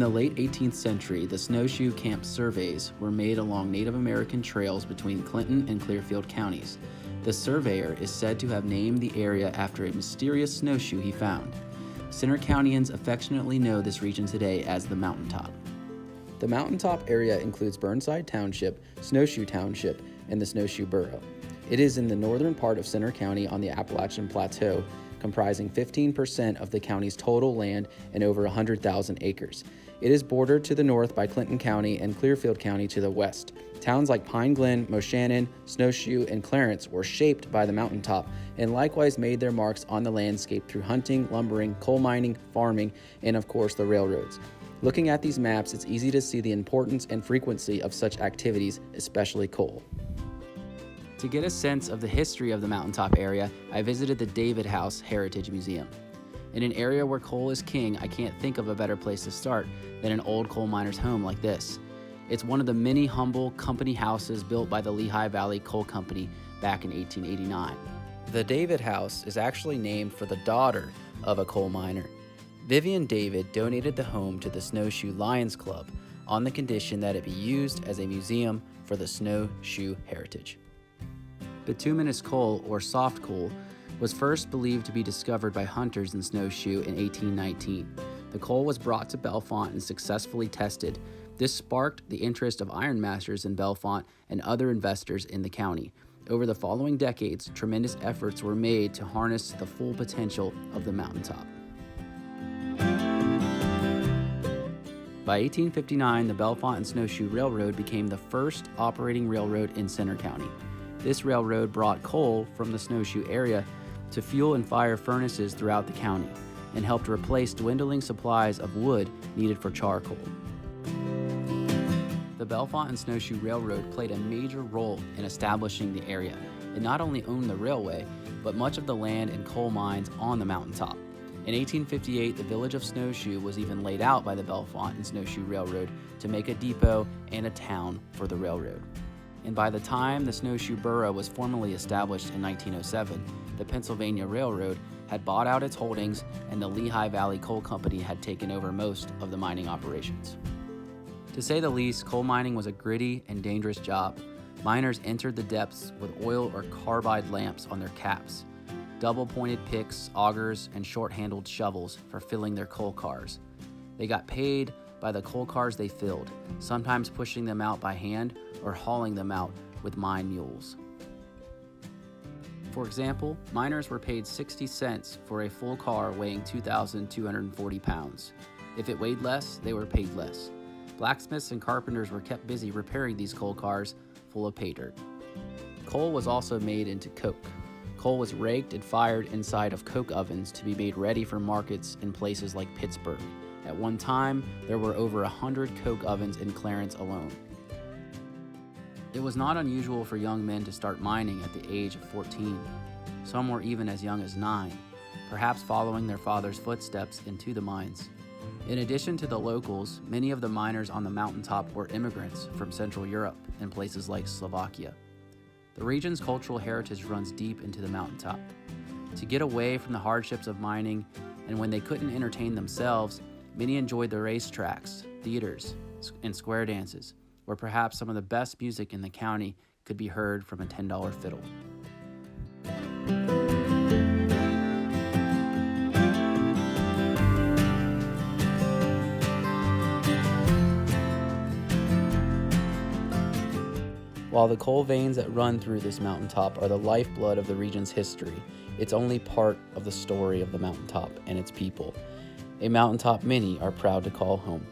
In the late 18th century, the snowshoe camp surveys were made along Native American trails between Clinton and Clearfield counties. The surveyor is said to have named the area after a mysterious snowshoe he found. Center Countyans affectionately know this region today as the Mountaintop. The Mountaintop area includes Burnside Township, Snowshoe Township, and the Snowshoe Borough. It is in the northern part of Center County on the Appalachian Plateau, comprising 15% of the county's total land and over 100,000 acres. It is bordered to the north by Clinton County and Clearfield County to the west. Towns like Pine Glen, Moshannon, Snowshoe, and Clarence were shaped by the Mountaintop and likewise made their marks on the landscape through hunting, lumbering, coal mining, farming, and of course the railroads. Looking at these maps, it's easy to see the importance and frequency of such activities, especially coal. To get a sense of the history of the Mountaintop area, I visited the David House Heritage Museum. In an area where coal is king, I can't think of a better place to start than an old coal miner's home like this. It's one of the many humble company houses built by the Lehigh Valley Coal Company back in 1889. The David House is actually named for the daughter of a coal miner. Vivian David donated the home to the Snowshoe Lions Club on the condition that it be used as a museum for the Snowshoe Heritage. Bituminous coal, or soft coal, was first believed to be discovered by hunters in Snowshoe in 1819. The coal was brought to Bellefonte and successfully tested. This sparked the interest of iron masters in Bellefonte and other investors in the county. Over the following decades, tremendous efforts were made to harness the full potential of the Mountaintop. By 1859, the Bellefonte and Snowshoe Railroad became the first operating railroad in Center County. This railroad brought coal from the Snowshoe area to fuel and fire furnaces throughout the county and helped replace dwindling supplies of wood needed for charcoal. The Bellefonte and Snowshoe Railroad played a major role in establishing the area. It not only owned the railway, but much of the land and coal mines on the Mountaintop. In 1858, the village of Snowshoe was even laid out by the Bellefonte and Snowshoe Railroad to make a depot and a town for the railroad. And by the time the Snowshoe Borough was formally established in 1907, the Pennsylvania Railroad had bought out its holdings and the Lehigh Valley Coal Company had taken over most of the mining operations. To say the least, coal mining was a gritty and dangerous job. Miners entered the depths with oil or carbide lamps on their caps, double-pointed picks, augers, and short-handled shovels for filling their coal cars. They got paid by the coal cars they filled, sometimes pushing them out by hand or hauling them out with mine mules. For example, miners were paid 60 cents for a full car weighing 2,240 pounds. If it weighed less, they were paid less. Blacksmiths and carpenters were kept busy repairing these coal cars full of pay dirt. Coal was also made into coke. Coal was raked and fired inside of coke ovens to be made ready for markets in places like Pittsburgh. At one time, there were over 100 coke ovens in Clarence alone. It was not unusual for young men to start mining at the age of 14. Some were even as young as 9, perhaps following their father's footsteps into the mines. In addition to the locals, many of the miners on the Mountaintop were immigrants from Central Europe and places like Slovakia. The region's cultural heritage runs deep into the Mountaintop. To get away from the hardships of mining, and when they couldn't entertain themselves, many enjoyed the racetracks, theaters, and square dances, where perhaps some of the best music in the county could be heard from a $10 fiddle. While the coal veins that run through this mountaintop are the lifeblood of the region's history, it's only part of the story of the Mountaintop and its people. A mountaintop many are proud to call home.